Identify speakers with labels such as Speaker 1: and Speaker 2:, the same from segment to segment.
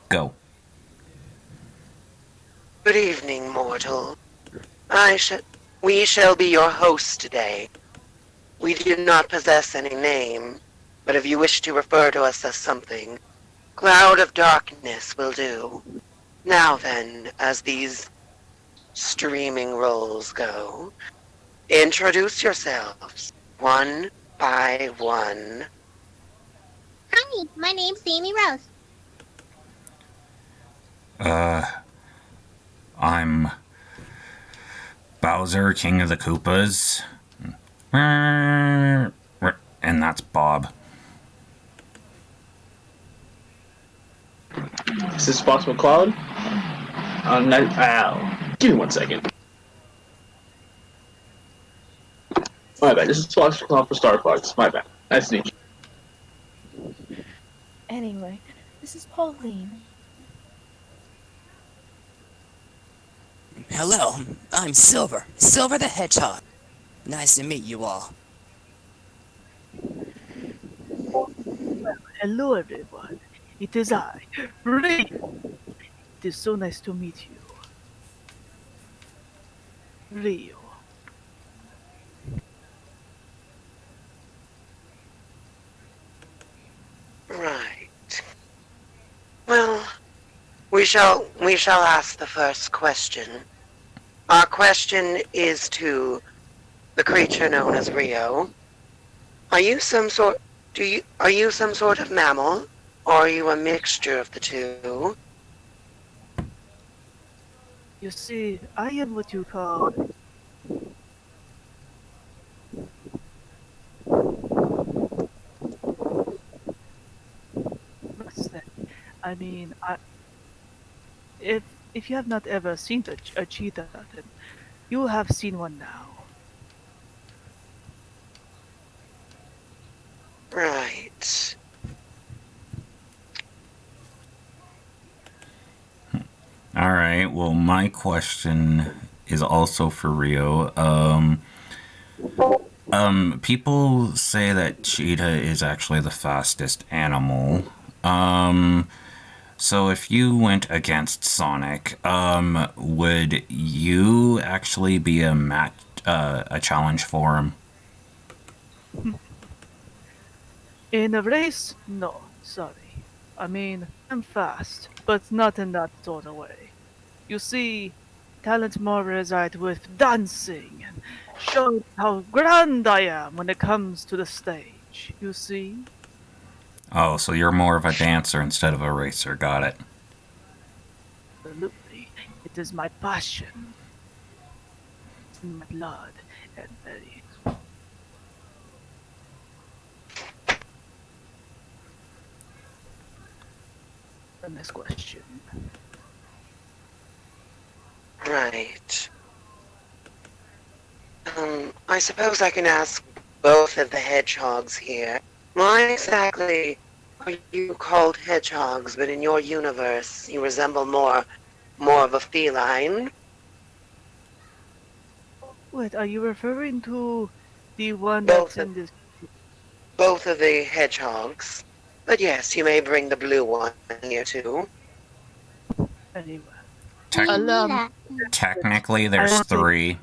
Speaker 1: Go.
Speaker 2: Good evening, mortal. We shall be your hosts today. We do not possess any name, but if you wish to refer to us as something, Cloud of Darkness will do. Now then, as these streaming roles go, introduce yourselves, one by one.
Speaker 3: Hi, my name's Amy Rose.
Speaker 1: I'm Bowser, King of the Koopas. And that's Bob.
Speaker 4: This is Fox McCloud. Give me 1 second. My bad. This is Fox McCloud for Star Fox. My bad. Nice to meet you.
Speaker 5: Anyway, this is Pauline.
Speaker 6: Hello, I'm Silver. Silver the Hedgehog. Nice to meet you all.
Speaker 5: Hello, everyone. It is I, Ray. It is so nice to meet you. Rio.
Speaker 2: Right. Well, we shall ask the first question. Our question is to the creature known as Rio. Are you some sort of mammal, or are you a mixture of the two?
Speaker 5: You see, I am what you call what's that? I mean, if you have not ever seen a cheetah, then you have seen one now.
Speaker 2: Right.
Speaker 1: All right. Well, my question is also for Rio. People say that cheetah is actually the fastest animal. So if you went against Sonic, would you actually be a challenge for him?
Speaker 5: In a race? No, sorry. I mean, I'm fast, but not in that sort of way. You see, talent more reside with dancing and showing how grand I am when it comes to the stage. You see?
Speaker 1: Oh, so you're more of a dancer instead of a racer. Got it.
Speaker 5: Absolutely. It is my passion. It's in my blood and very. The next question.
Speaker 2: Right. I suppose I can ask both of the hedgehogs here. Why exactly are you called hedgehogs, but in your universe you resemble more of a feline?
Speaker 5: Wait, are you referring to the one
Speaker 2: Both
Speaker 5: that's
Speaker 2: of,
Speaker 5: in this?
Speaker 2: both of the hedgehogs. But yes, you may bring the blue one here too.
Speaker 5: Anyway.
Speaker 1: Tec- Technically, there's three.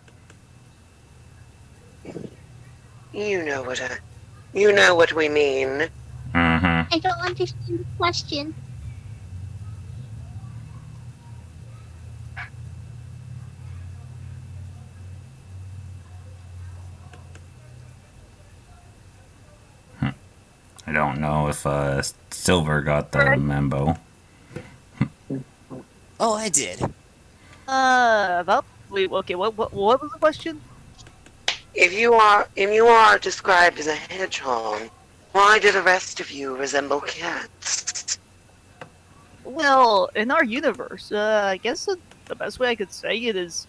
Speaker 2: You know what we mean.
Speaker 1: Mm-hmm.
Speaker 3: I don't understand the question.
Speaker 1: I don't know if Silver got the memo.
Speaker 6: Oh, I did.
Speaker 5: Wait, okay, what was the question?
Speaker 2: If you are described as a hedgehog, why do the rest of you resemble cats?
Speaker 5: Well, in our universe, I guess the best way I could say it is,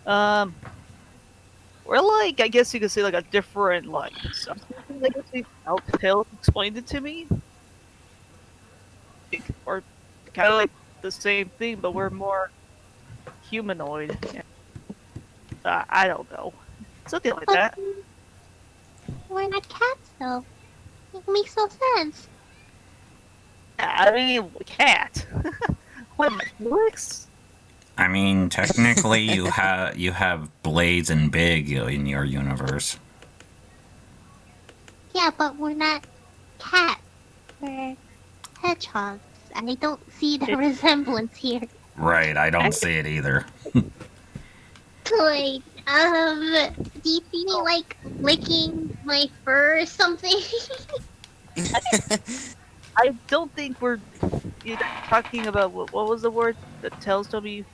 Speaker 5: we're like, I guess you could say like a different, like, subspecies, I guess how Tail explained it to me. Or kind of like the same thing, but we're more humanoid. I don't know. Something like that.
Speaker 3: We're not cats, though. It makes no sense.
Speaker 5: I mean, cat. What, Felix?
Speaker 1: I mean, technically, you have Blaze and Big in your universe.
Speaker 3: Yeah, but we're not cats. We're hedgehogs. I don't see the resemblance here.
Speaker 1: Right, I don't see it either.
Speaker 3: Like, do you see me like licking my fur or something?
Speaker 5: I don't think we're talking about what was the word that tells me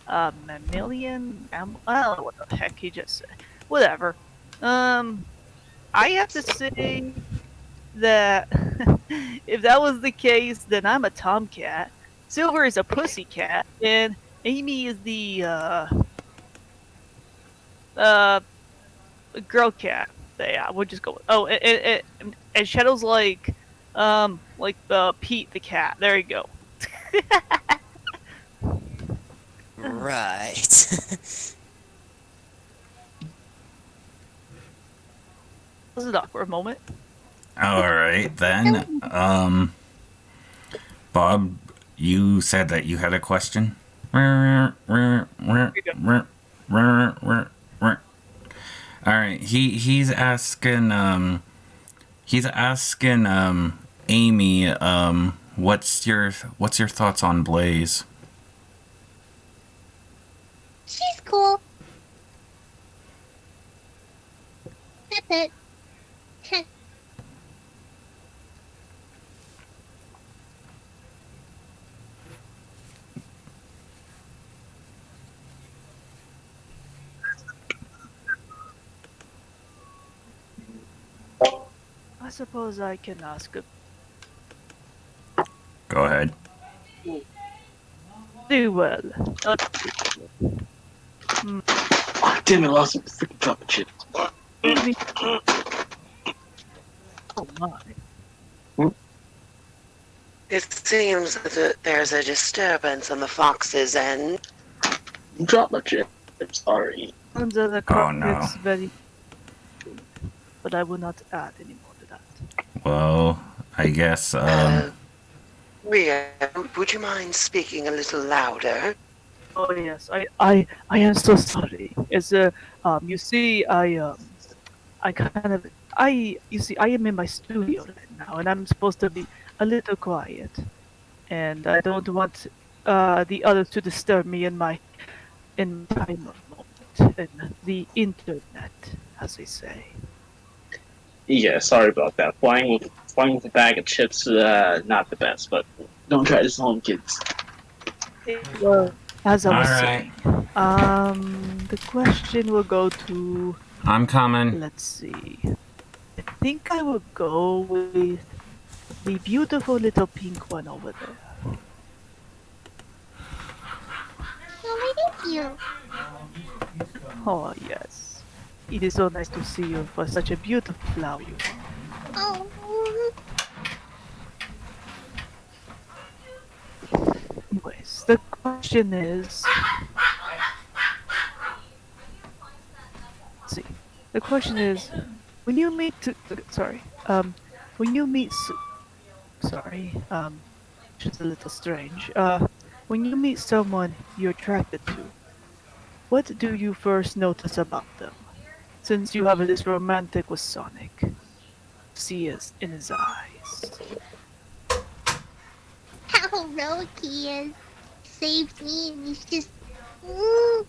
Speaker 5: mammalian. I don't know what the heck he just said. Whatever. I have to say that if that was the case, then I'm a tomcat. Silver is a pussycat, and Amy is the girl cat. Yeah, we'll just go with. Oh, and Shadow's like Pete the cat. There you go.
Speaker 6: Right.
Speaker 5: This is an awkward moment.
Speaker 1: All right, then. Bob, you said that you had a question? All right, he's asking Amy, what's your thoughts on Blaze?
Speaker 3: She's cool. That's it.
Speaker 5: I suppose I can ask a
Speaker 1: Go ahead.
Speaker 5: do well.
Speaker 4: Oh, damn it, I lost some freaking chocolate chips.
Speaker 5: Oh my.
Speaker 2: It seems that there's a disturbance on the fox's end.
Speaker 4: Drop my chips. Sorry.
Speaker 5: Under the
Speaker 1: Oh,
Speaker 5: carpet,
Speaker 1: no.
Speaker 5: it's very good, but I will not add any more to that.
Speaker 1: Well, I guess
Speaker 2: Ria, would you mind speaking a little louder?
Speaker 5: Oh yes, I am so sorry. It's you see, you see, I am in my studio right now, and I'm supposed to be a little quiet, and I don't want the others to disturb me in my time of moment in the internet, as they say.
Speaker 4: Yeah, sorry about that. Flying with a bag of chips is not the best, but don't try this at home, kids.
Speaker 5: Well, as I was
Speaker 1: All
Speaker 5: saying, the question will go to.
Speaker 1: I'm coming.
Speaker 5: Let's see. I think I will go with the beautiful little pink one over there.
Speaker 3: Oh, thank you.
Speaker 5: Oh, yes. It is so nice to see you for such a beautiful flower you are.
Speaker 3: Oh.
Speaker 5: Anyways, the question is. Let's see. The question is, when you meet. When you meet. Just a little strange. When you meet someone you're attracted to, what do you first notice about them? Since you have this romantic with Sonic, see it in his eyes.
Speaker 3: How heroic he is. Saved me and he's just. Mm.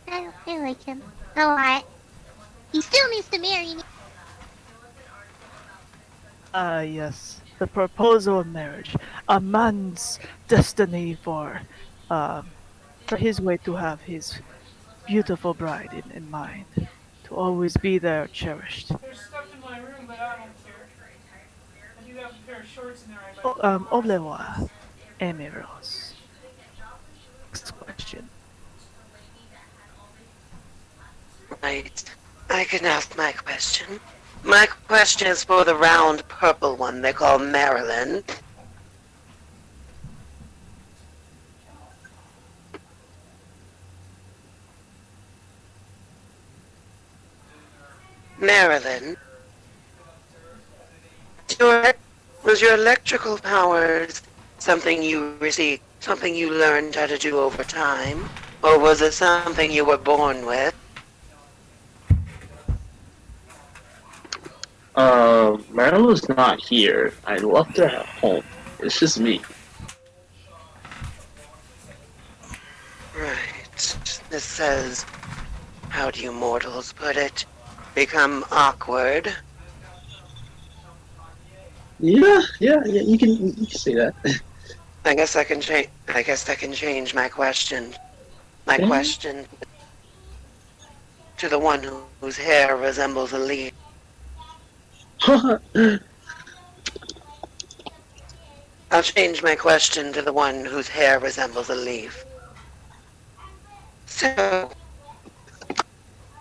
Speaker 3: I like him a lot. He still needs to marry me.
Speaker 5: Ah, yes. The proposal of marriage. A man's destiny for his way to have his beautiful bride in mind. To always be there cherished.
Speaker 7: There's stuff in my room, but I don't care. I do have a pair of shorts in there.
Speaker 5: Au revoir, Amy Rose. Next question.
Speaker 2: Right. I can ask my question. My question is for the round purple one they call Marilyn. Marilyn, your Was your electrical powers something you received, something you learned how to do over time? Or was it something you were born with?
Speaker 4: Marilla's not here. I left her at home. It's just me.
Speaker 2: Right. This says, how do you mortals put it? Become awkward.
Speaker 4: Yeah, you can say that.
Speaker 2: I guess I can change my question. My
Speaker 4: Okay.
Speaker 2: question to the one whose hair resembles a leaf. I'll change my question to the one whose hair resembles a leaf. So,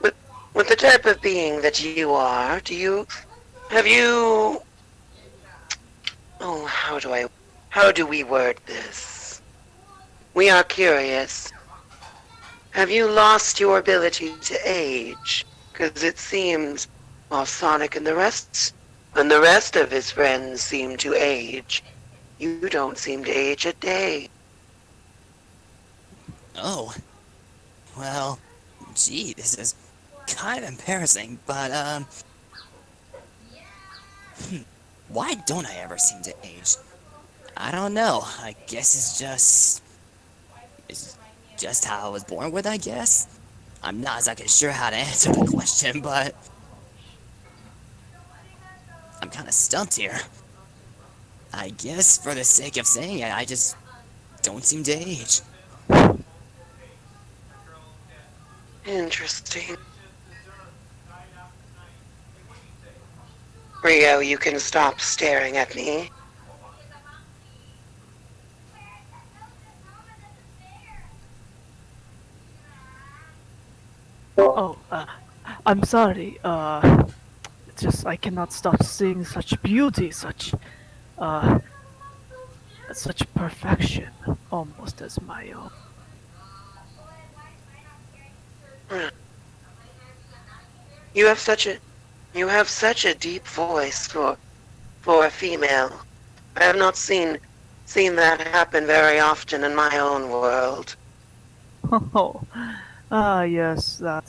Speaker 2: with the type of being that you are, have you, oh, how do we word this? We are curious. Have you lost your ability to age? Because it seems, while Sonic and the rest of his friends seem to age, you don't seem to age a day.
Speaker 6: Oh. Well, gee, this is kind of embarrassing, but, why don't I ever seem to age? I don't know. I guess it's just how I was born with, I guess? I'm not exactly sure how to answer the question, but I'm kind of stumped here. I guess for the sake of saying it, I just don't seem to age.
Speaker 2: Interesting. Rio, you can stop staring at me.
Speaker 5: Oh, I'm sorry. It's just I cannot stop seeing such beauty, such perfection, almost as my own.
Speaker 2: You have such a deep voice for a female. I have not seen that happen very often in my own world.
Speaker 5: Oh, yes, that.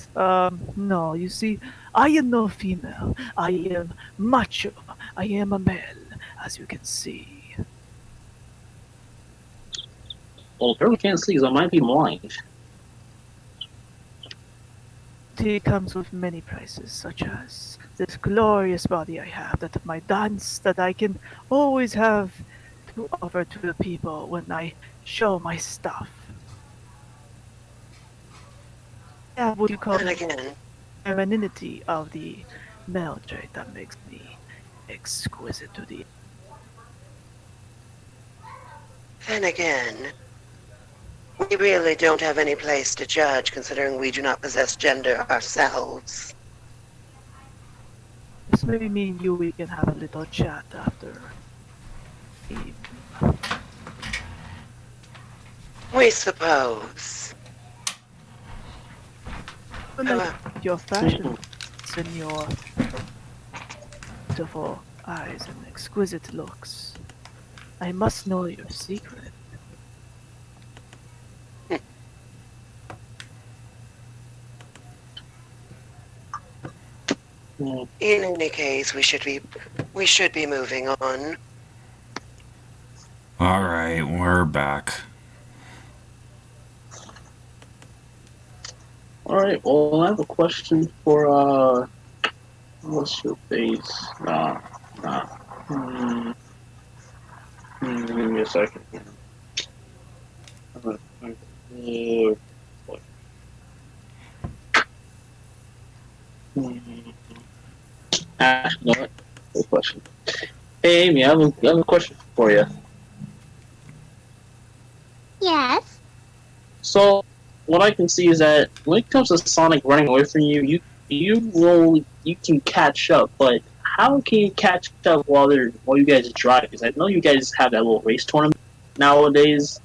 Speaker 5: No, you see, I am no female. I am macho. I am a male, as you can see.
Speaker 4: Well, girl can't see, so I might be blind.
Speaker 5: It comes with many prices, such as this glorious body I have, that of my dance, that I can always have to offer to the people when I show my stuff. Yeah, what you call
Speaker 2: And
Speaker 5: the
Speaker 2: again,
Speaker 5: femininity of the male trait that makes me exquisite to the.
Speaker 2: then again, we really don't have any place to judge, considering we do not possess gender ourselves.
Speaker 5: This may mean we can have a little chat after.
Speaker 2: We suppose.
Speaker 5: I like your fashion and your beautiful eyes and exquisite looks. I must know your secret.
Speaker 2: In any case, we should be moving on.
Speaker 1: All right, we're back.
Speaker 4: Alright, well, I have a question for, what's your face? Nah. Give me a second. You know what? Good question. Hey, Amy, I have a question for you.
Speaker 3: Yes.
Speaker 4: So, what I can see is that when it comes to Sonic running away from you, you can catch up, but how can you catch up while you guys drive? Because I know you guys have that little race tournament nowadays.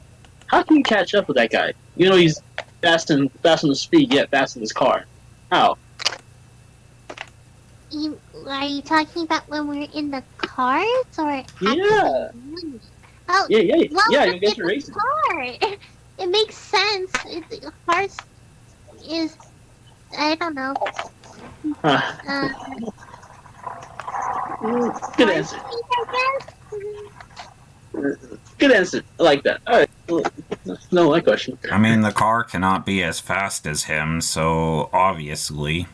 Speaker 4: How can you catch up with that guy? You know he's fast in the speed, yet fast in his car. How?
Speaker 3: Are you talking about when we're in the cars or actually
Speaker 4: Yeah.
Speaker 3: running? Oh,
Speaker 4: Yeah.
Speaker 3: well,
Speaker 4: Yeah,
Speaker 3: look
Speaker 4: you guys
Speaker 3: at
Speaker 4: are
Speaker 3: the
Speaker 4: racing.
Speaker 3: car. It makes sense. Cars is, I don't know.
Speaker 4: Uh,
Speaker 3: Uh,
Speaker 4: good
Speaker 3: car
Speaker 4: answer.
Speaker 3: speed, I guess.
Speaker 4: Good answer. I like that. Alright. No, my question.
Speaker 1: I mean, the car cannot be as fast as him, so obviously.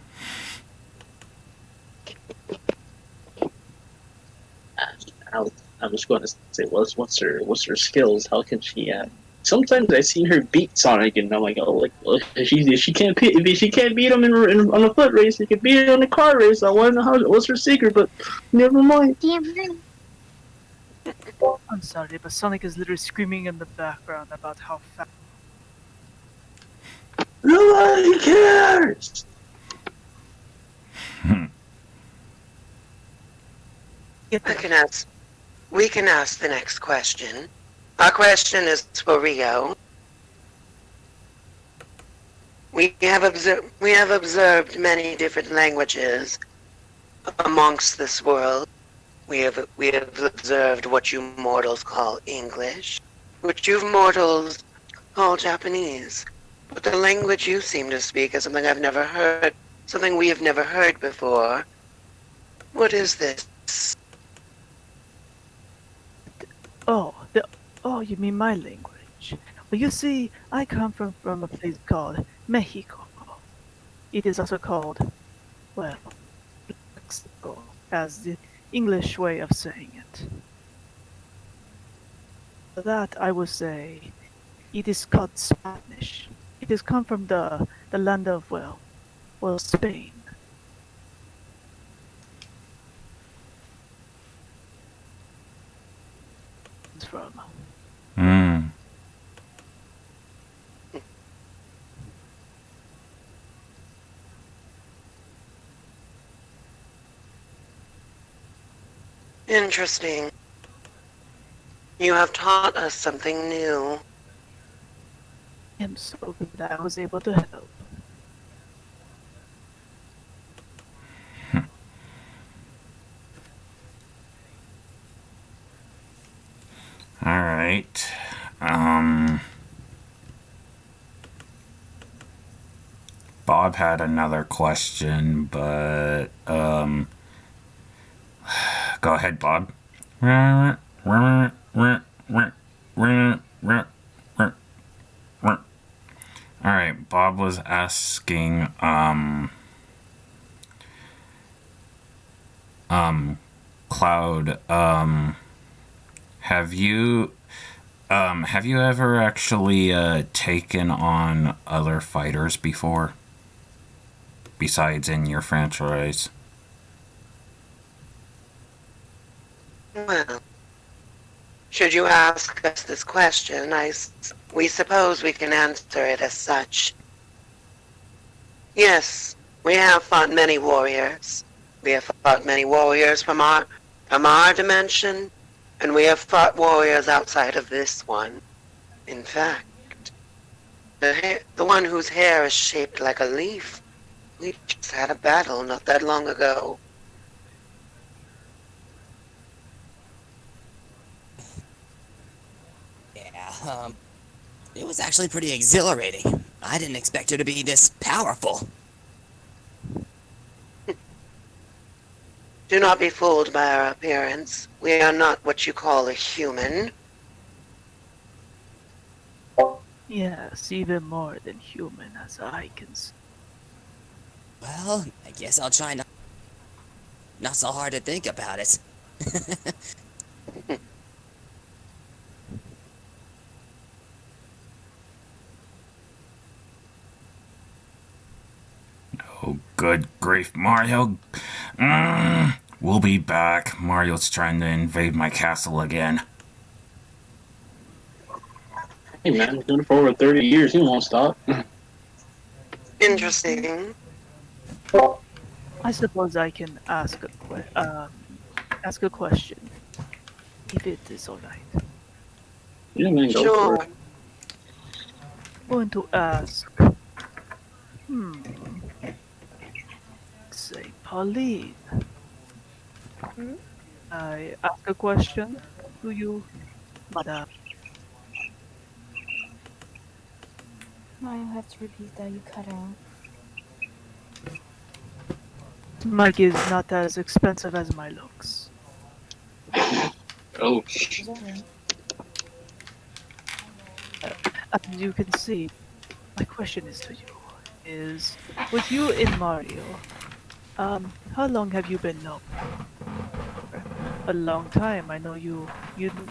Speaker 4: I was going to say, what's her skills? How can she? Sometimes I've seen her beat Sonic, and I'm like, oh, like if she can't if she can't beat him on a foot race, she can beat him on a car race. I want to know what's her secret, but never mind.
Speaker 3: Damn right.
Speaker 5: I'm sorry, but Sonic is literally screaming in the background about how fast.
Speaker 4: Nobody cares.
Speaker 2: We can ask the next question. Our question is for Rio. We have observed many different languages amongst this world. We have observed what you mortals call English, what you mortals call Japanese. But the language you seem to speak is something I've never heard, something we have never heard before. What is this?
Speaker 5: Oh, you mean my language? Well, you see, I come from a place called Mexico. It is also called, well, Mexico, as the English way of saying it. For that, I would say, it is called Spanish. It is come from the land of, well, Spain. It's from.
Speaker 1: Hmm.
Speaker 2: Interesting. You have taught us something new.
Speaker 5: I'm so glad I was able to help.
Speaker 1: All right. Bob had another question, but go ahead, Bob. All right, Bob was asking Cloud, have you ever actually taken on other fighters before? Besides in your franchise?
Speaker 2: Well, should you ask us this question, we suppose we can answer it as such. Yes, we have fought many warriors. We have fought many warriors from our dimension, and we have fought warriors outside of this one. In fact, the one whose hair is shaped like a leaf, we just had a battle not that long ago.
Speaker 6: Yeah, it was actually pretty exhilarating. I didn't expect her to be this powerful.
Speaker 2: Do not be fooled by our appearance. We are not what you call a human.
Speaker 5: Yes, even more than human as I can see.
Speaker 6: Well, I guess I'll try not so hard to think about it.
Speaker 1: Oh, good grief, Mario. We'll be back. Mario's trying to invade my castle again.
Speaker 4: Hey man, he's doing it for over 30 years. He won't stop.
Speaker 2: Interesting.
Speaker 5: I suppose I can ask a question, if it is alright.
Speaker 4: Yeah, man, go for
Speaker 2: Sure.
Speaker 4: it.
Speaker 5: I'm going to ask. Say, Pauline.
Speaker 8: Hmm?
Speaker 5: I ask a question to you, madam.
Speaker 8: No, you'll have to repeat that. You cut out.
Speaker 5: Mike is not as expensive as my looks.
Speaker 4: Oh,
Speaker 8: Is that right?
Speaker 5: As you can see, my question is to you, is with you in Mario, how long have you been known? A long time. I know you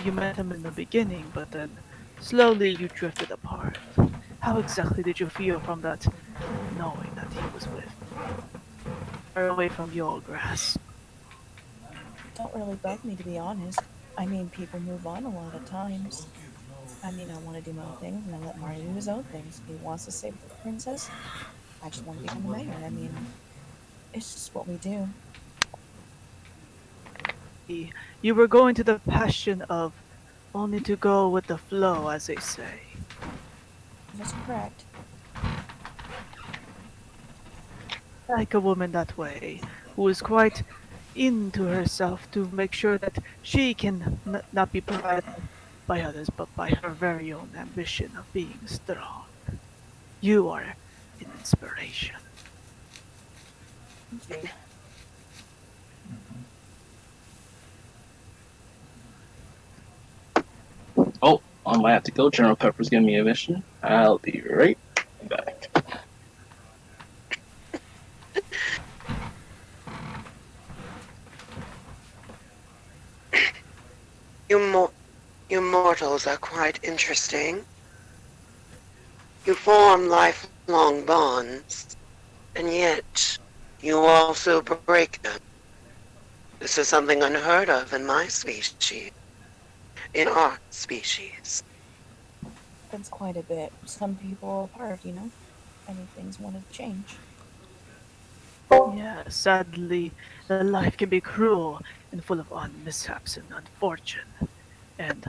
Speaker 5: met him in the beginning, but then slowly you drifted apart. How exactly did you feel from that knowing that he was with or away from your grass?
Speaker 8: Don't really bug me, to be honest. I mean, people move on a lot of times. I mean, I want to do my own things, and I let Mario do his own things. If he wants to save the princess, I just want to become the mayor. I mean, it's just what we do.
Speaker 5: You were going to the passion of only to go with the flow, as they say.
Speaker 8: That's correct.
Speaker 5: Like a woman that way, who is quite into herself to make sure that she can not be provided by others, but by her very own ambition of being strong. You are an inspiration.
Speaker 8: Thank you.
Speaker 4: oh, I might have to go. General Pepper's giving me a mission. I'll be right back.
Speaker 2: You mortals are quite interesting. You form lifelong bonds, and yet you also break them. This is something unheard of in my species, in our species.
Speaker 8: That's quite a bit. Some people apart, you know? Many things want to change.
Speaker 5: Yeah, sadly, the life can be cruel and full of mishaps and unfortune. And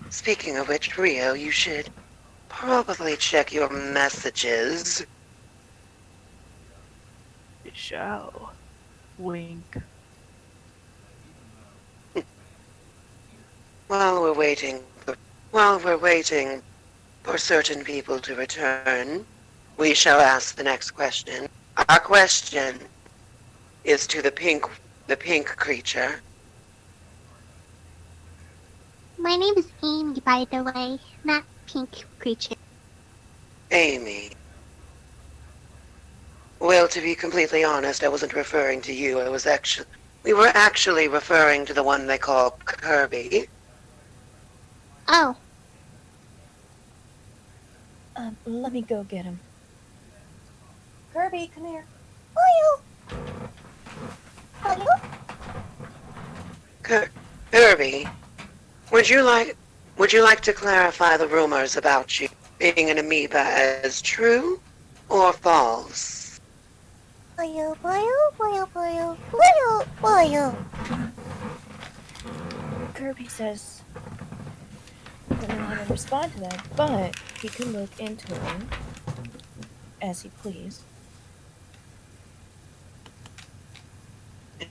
Speaker 2: Speaking of which, Rio, you should probably check your messages.
Speaker 5: we shall wink.
Speaker 2: While we're waiting for certain people to return, we shall ask the next question. Our question is to the pink creature.
Speaker 3: My name is Amy, by the way, not Pink Creature.
Speaker 2: Amy. Well, to be completely honest, I wasn't referring to you. We were actually referring to the one they call Kirby.
Speaker 3: Oh,
Speaker 8: Let me go get him. Kirby, come here.
Speaker 2: Kirby, would you like to clarify the rumors about you being an amoeba as true or false?
Speaker 8: Kirby says he doesn't know how to respond to that, but he can look into it as he please.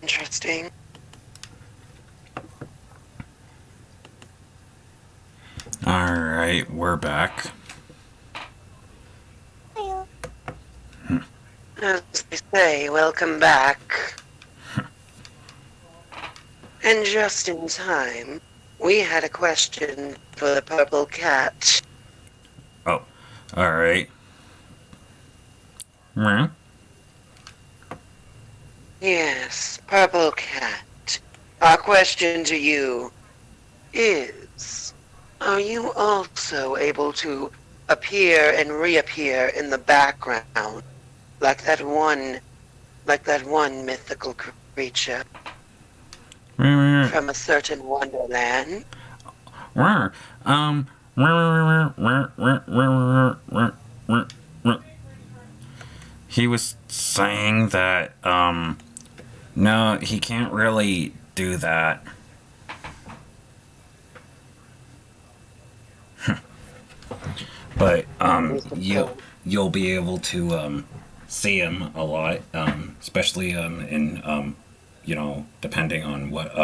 Speaker 2: Interesting.
Speaker 1: Alright, we're back.
Speaker 2: As they say, welcome back. And just in time, we had a question for the purple cat.
Speaker 1: Oh, alright. Hmm?
Speaker 2: Yes, purple cat. Our question to you is, are you also able to appear and reappear in the background like that one mythical creature from a certain wonderland?
Speaker 1: He was saying that, no, he can't really do that. But, you'll be able to, see him a lot, especially in depending on what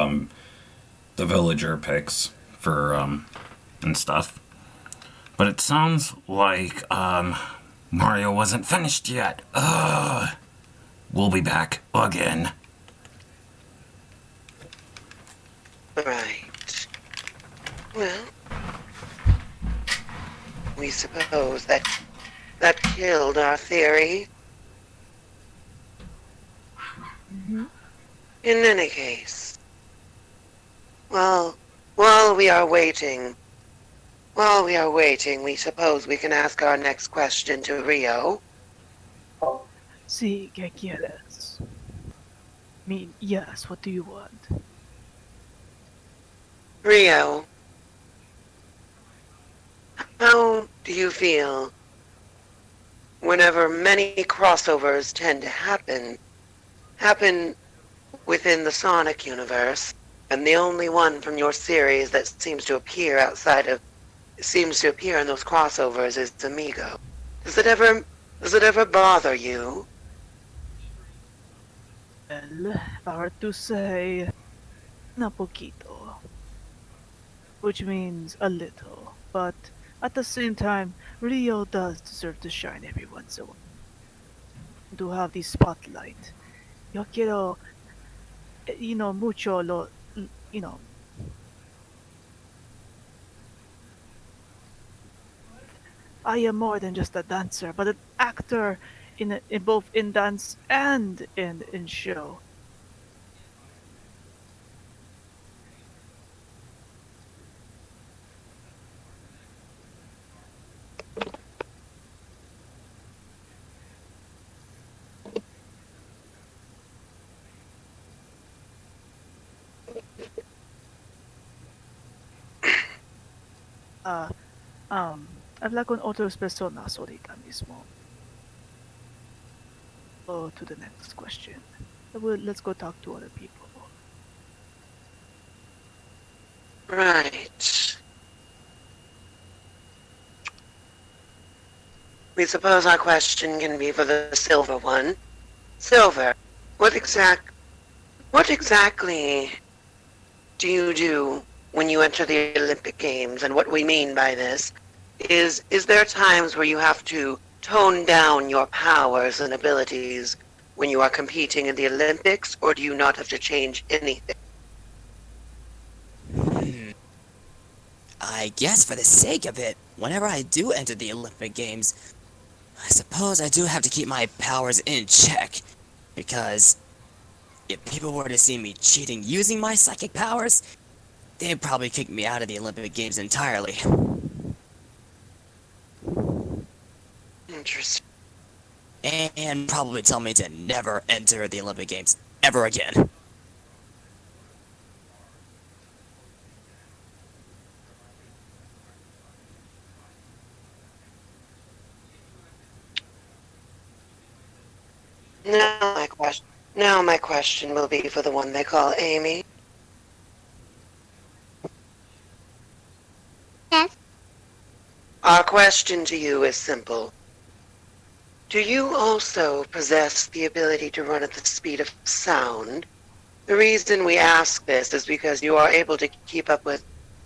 Speaker 1: the villager picks for and stuff. But it sounds like Mario wasn't finished yet. We'll be back again.
Speaker 2: Right. Well, we suppose that killed our theory. In any case, while we are waiting, we suppose we can ask our next question to Rio.
Speaker 5: Si, ¿qué quieres? Mean, yes, what do you want?
Speaker 2: Rio, how do you feel whenever many crossovers tend to happen within the Sonic universe, and the only one from your series that seems to appear in those crossovers is Amigo? Does it ever bother you?
Speaker 5: Well, if I were to say, na poquito, which means a little, but at the same time, Rio does deserve to shine every once in a while. To have the spotlight. Yo quiero, mucho lo, I am more than just a dancer, but an actor in both in dance and in show. Habla con otras personas ahorita mismo. Go to the next question. Let's go talk to other people.
Speaker 2: Right. We suppose our question can be for the Silver one. Silver, what exactly do you do when you enter the Olympic Games? And what we mean by this is there times where you have to tone down your powers and abilities when you are competing in the Olympics, or do you not have to change anything?
Speaker 6: I guess for the sake of it, whenever I do enter the Olympic Games, I suppose I do have to keep my powers in check, because if people were to see me cheating using my psychic powers, they'd probably kick me out of the Olympic Games entirely.
Speaker 2: Interesting.
Speaker 6: And probably tell me to never enter the Olympic Games ever again.
Speaker 2: Now my question will be for the one they call Amy.
Speaker 3: Yes.
Speaker 2: Our question to you is simple. Do you also possess the ability to run at the speed of sound? The reason we ask this is because you are able to keep up with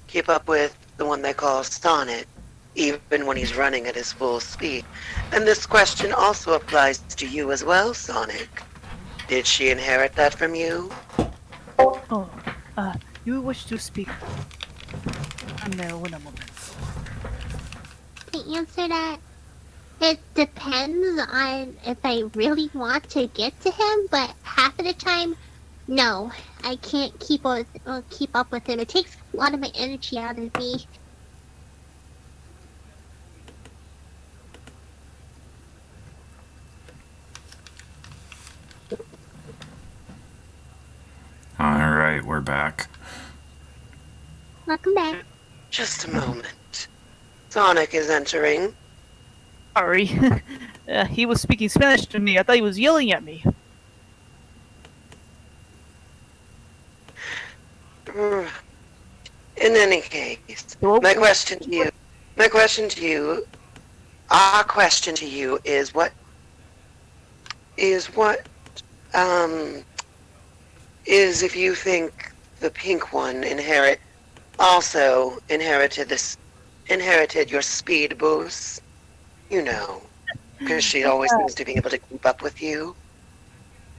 Speaker 2: the one they call Sonic, even when he's running at his full speed. And this question also applies to you as well, Sonic. Did she inherit that from you?
Speaker 5: Oh, you wish to speak? No, un momento.
Speaker 3: To answer that, it depends on if I really want to get to him, but half of the time, no. I can't keep up with him. It takes a lot of my energy out of me.
Speaker 1: Alright, we're back.
Speaker 3: Welcome back.
Speaker 2: Just a moment. Sonic is entering.
Speaker 5: Sorry. He was speaking Spanish to me. I thought he was yelling at me.
Speaker 2: In any case, our question to you is is what, um, is if you think the pink one also inherited your speed boost, you know, because she always seems to be able to keep up with you.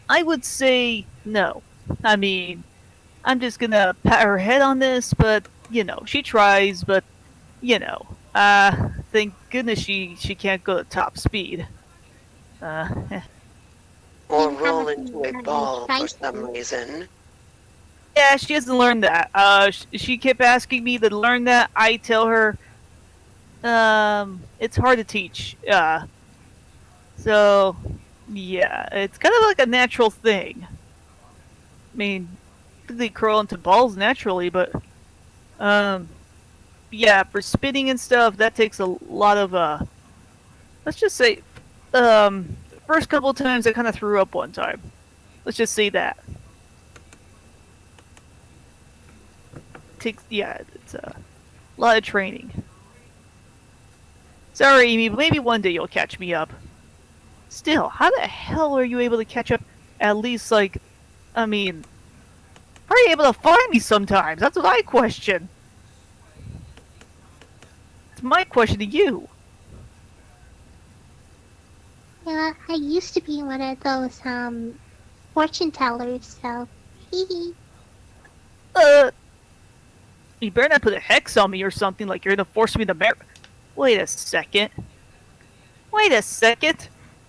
Speaker 5: I would say no. I mean, I'm just gonna pat her head on this, but she tries, but thank goodness she can't go to top speed.
Speaker 2: Or
Speaker 3: You
Speaker 2: roll
Speaker 3: haven't
Speaker 2: into a
Speaker 3: gotten
Speaker 2: ball for
Speaker 3: spicy.
Speaker 2: some reason.
Speaker 5: Yeah, she hasn't learned that. She kept asking me to learn that. I tell her, it's hard to teach. So yeah, it's kind of like a natural thing. I mean, they curl into balls naturally, but yeah, for spinning and stuff, that takes a lot of let's just say, first couple of times I kind of threw up one time. Let's just say that. It's a lot of training. Sorry, Amy, but maybe one day you'll catch me up. Still, how the hell are you able to catch up? At least, like, I mean, how are you able to find me sometimes? That's what I question. It's my question to you.
Speaker 3: Yeah, I used to be one of those fortune tellers, so hee hee.
Speaker 5: You better not put a hex on me or something like you're gonna force me to marry. Wait a second.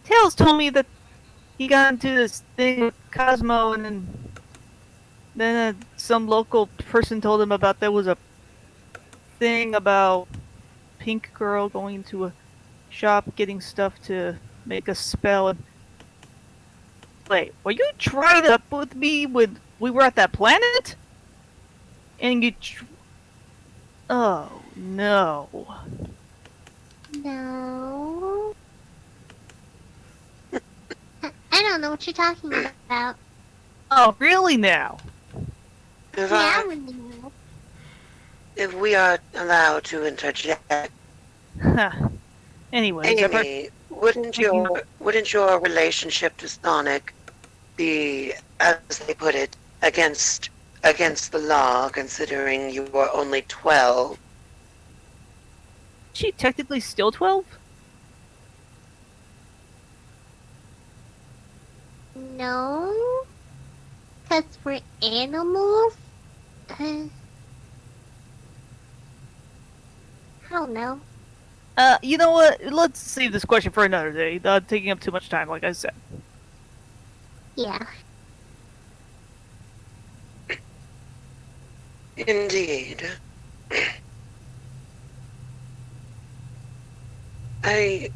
Speaker 5: Tails told me that he got into this thing with Cosmo, and then some local person told him about there was a thing about Pink Girl going to a shop getting stuff to make a spell. And wait, were you trying up with me when we were at that planet? And oh no.
Speaker 3: No. I don't know what you're talking about.
Speaker 5: Oh, really now?
Speaker 2: If,
Speaker 3: Yeah,
Speaker 2: I,
Speaker 3: I know.
Speaker 2: if we are allowed to interject,
Speaker 5: Anyways,
Speaker 2: Amy, wouldn't your relationship to Sonic be, as they put it, against the law, considering you are only 12?
Speaker 5: she technically still 12?
Speaker 3: No. Because we're animals? I don't know.
Speaker 5: You know what? Let's save this question for another day. Taking up too much time, like I said.
Speaker 3: Yeah.
Speaker 2: Indeed.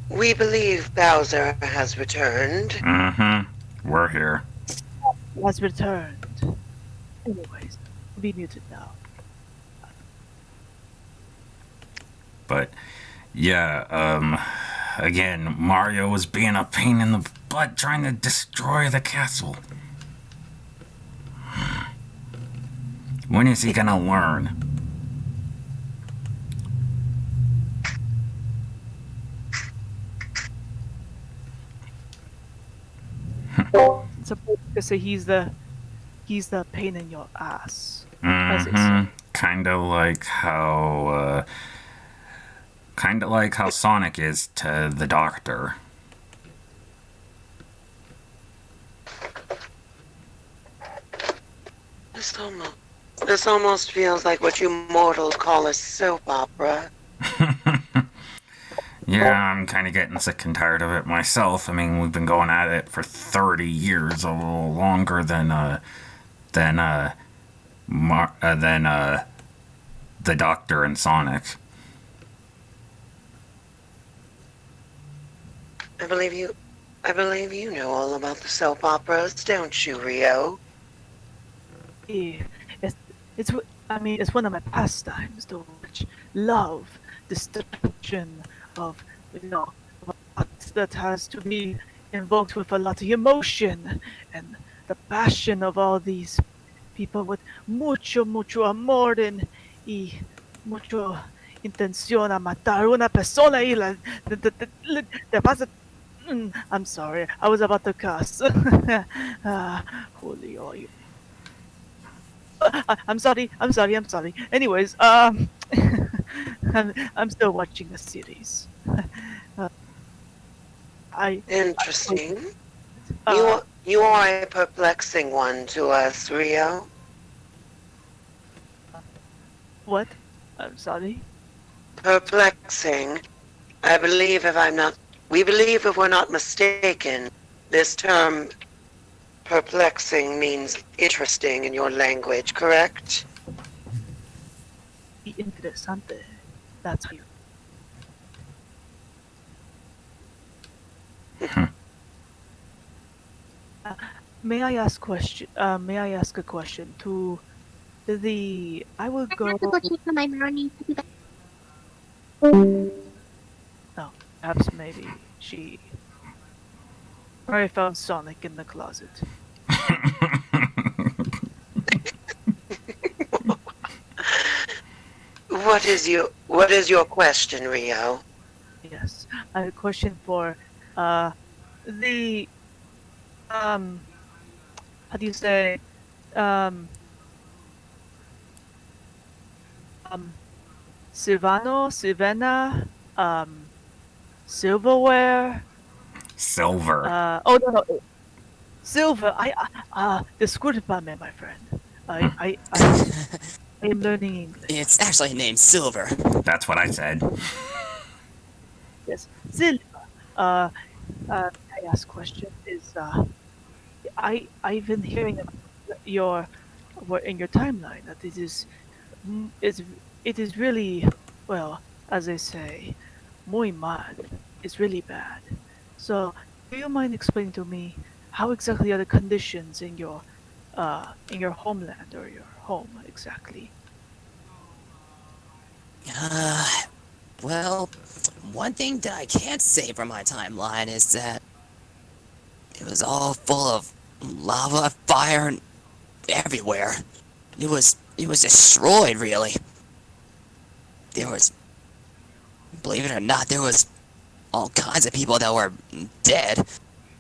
Speaker 2: We believe Bowser has returned.
Speaker 1: Mm-hmm. We're here.
Speaker 5: Has returned. Anyways, be muted now.
Speaker 1: But yeah, again, Mario was being a pain in the butt trying to destroy the castle. When is he gonna learn?
Speaker 5: Supposed to say he's the pain in your ass.
Speaker 1: Mm-hmm. Kind of like how Sonic is to the Doctor.
Speaker 2: This almost feels like what you mortals call a soap opera.
Speaker 1: Yeah, I'm kind of getting sick and tired of it myself. I mean, we've been going at it for 30 years, a little longer than the Doctor and Sonic.
Speaker 2: I believe you know all about the soap operas, don't you, Rio?
Speaker 5: Yeah, it's one of my pastimes, though, which love destruction of art that has to be invoked with a lot of emotion and the passion of all these people with mucho amor y mucho intención a matar una persona y te vas a I'm sorry. I was about to cuss. Holy oil. I'm sorry. I'm sorry. I'm sorry. Anyways, I'm still watching the series. I
Speaker 2: Interesting.
Speaker 5: uh,
Speaker 2: You are a perplexing one to us, Rio.
Speaker 5: what? I'm sorry.
Speaker 2: Perplexing. We believe if we're not mistaken, this term perplexing means interesting in your language, correct?
Speaker 5: Interessante. That's how you. May I ask question? May I ask a question to the? I will
Speaker 3: I
Speaker 5: go.
Speaker 3: have to go check on my brownie.
Speaker 5: No, perhaps maybe she. I found Sonic in the closet.
Speaker 2: What is your question, Rio?
Speaker 5: Yes, I have a question for the how do you say um Silvana silverware.
Speaker 1: Silver.
Speaker 5: Oh no, silver. Disculpame, my friend. I am learning English.
Speaker 6: It's actually named Silver.
Speaker 1: That's what I said.
Speaker 5: Yes, silver. I ask question is I've been hearing about your in your timeline that it is really, well, as they say, muy mal. It's really bad. So do you mind explaining to me how exactly are the conditions in your homeland or your home exactly?
Speaker 6: Well, one thing that I can't say from my timeline is that it was all full of lava, fire, and everywhere. It was destroyed, really. There was, believe it or not, there was all kinds of people that were dead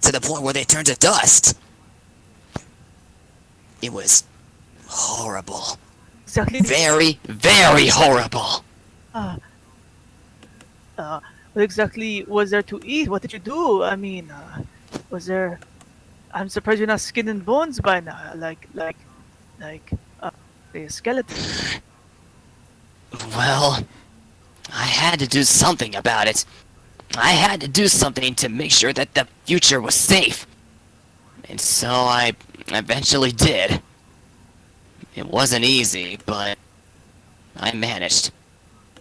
Speaker 6: to the point where they turned to dust. It was horrible.
Speaker 5: Exactly.
Speaker 6: Very, very horrible.
Speaker 5: Uh, what exactly was there to eat? What did you do? I mean, was there? I'm surprised you're not skin and bones by now, like the skeleton.
Speaker 6: Well, I had to do something about it. I had to do something to make sure that the future was safe. And so I eventually did. It wasn't easy, but I managed.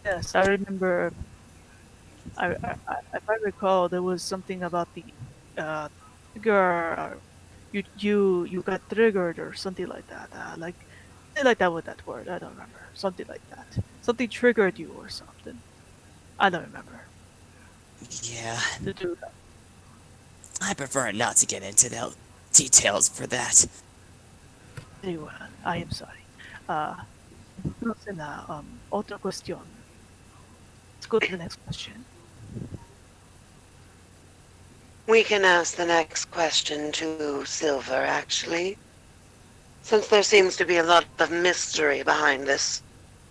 Speaker 5: Yes, I remember. If I recall, there was something about the trigger. You got triggered or something like that. Something like that with that word. I don't remember. Something like that. Something triggered you or something. I don't remember.
Speaker 6: Yeah,
Speaker 5: To do that.
Speaker 6: I prefer not to get into the details for that.
Speaker 5: Very well. I am sorry. Entonces, otra cuestión. Let's go to the next question.
Speaker 2: We can ask the next question to Silver, actually. Since there seems to be a lot of mystery behind this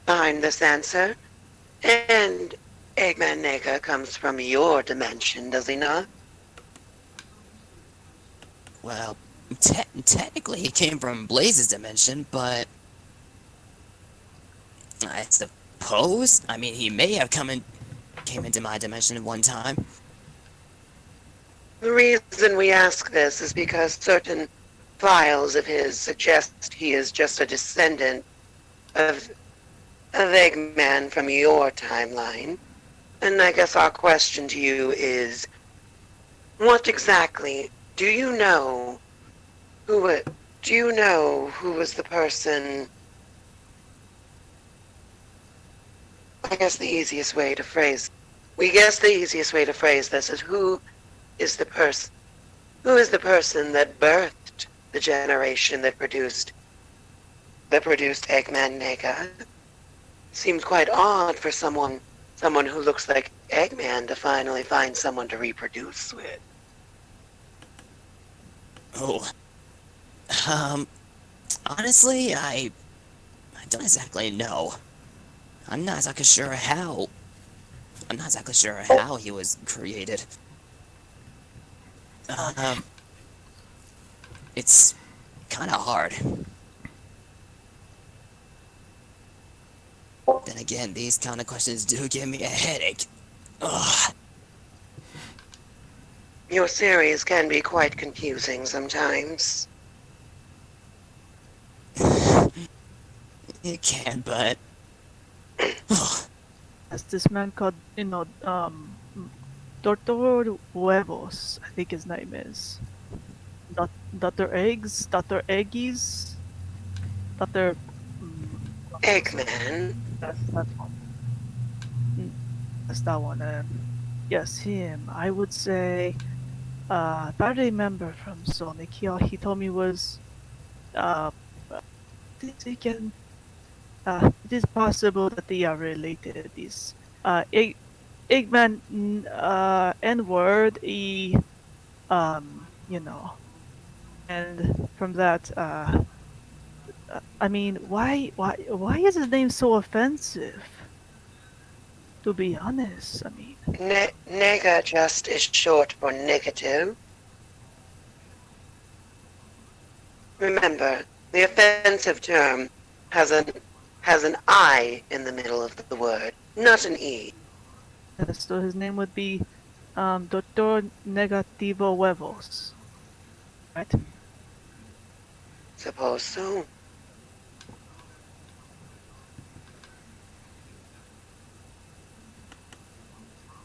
Speaker 2: answer. And Eggman Nega comes from your dimension, does he not?
Speaker 6: Well, technically he came from Blaze's dimension, but I suppose, I mean, he may have came into my dimension at one time.
Speaker 2: The reason we ask this is because certain files of his suggest he is just a descendant of Eggman from your timeline. And I guess our question to you is, what exactly do you know who was the person? We guess the easiest way to phrase this is who is the person that birthed the generation that produced Eggman Nega? Seems quite odd for someone who looks like Eggman to finally find someone to reproduce with.
Speaker 6: Oh, honestly, I don't exactly know. I'm not exactly sure how. I'm not exactly sure how he was created. It's kind of hard. Then again, these kind of questions do give me a headache. Ugh.
Speaker 2: Your series can be quite confusing sometimes.
Speaker 6: It can, but
Speaker 5: As this man called, Doctor Huevos, I think his name is. Dr. Eggs, Dr. Eggies, Dr.
Speaker 2: Eggman.
Speaker 5: That's that one. That's that one. Yes, him. I would say, if I remember from Sonic, he told me was, uh, he can, it is possible that they are related. These, Eggman, N-word, and from that, I mean, why is his name so offensive? To be honest, I mean,
Speaker 2: Nega just is short for negative. Remember, the offensive term has an I in the middle of the word, not an E.
Speaker 5: so his name would be, Doctor Negativo Huevos, right?
Speaker 2: Suppose so.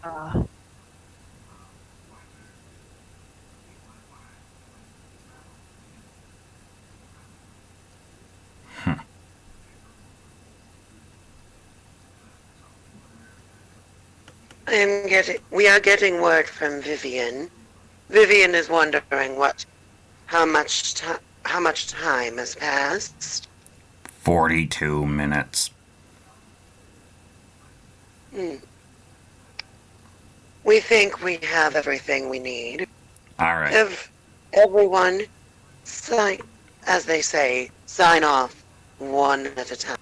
Speaker 5: Uh,
Speaker 2: We are getting word from Vivian. Vivian is wondering how much time has passed.
Speaker 1: 42 minutes.
Speaker 2: We think we have everything we need.
Speaker 1: All right.
Speaker 2: If everyone as they say, sign off one at a time.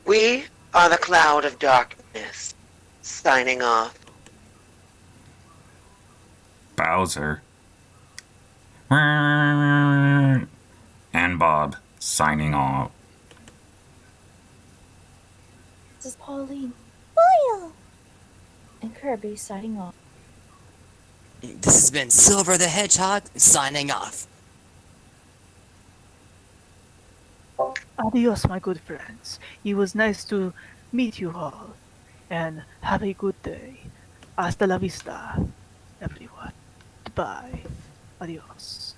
Speaker 2: We are the Cloud of Darkness, signing off.
Speaker 1: Bowser. And Bob signing off.
Speaker 8: This is Pauline. Mario! And Kirby signing off.
Speaker 6: this has been Silver the Hedgehog signing off.
Speaker 5: Adios, my good friends. It was nice to meet you all, and have a good day. Hasta la vista, everyone. Goodbye. Adios.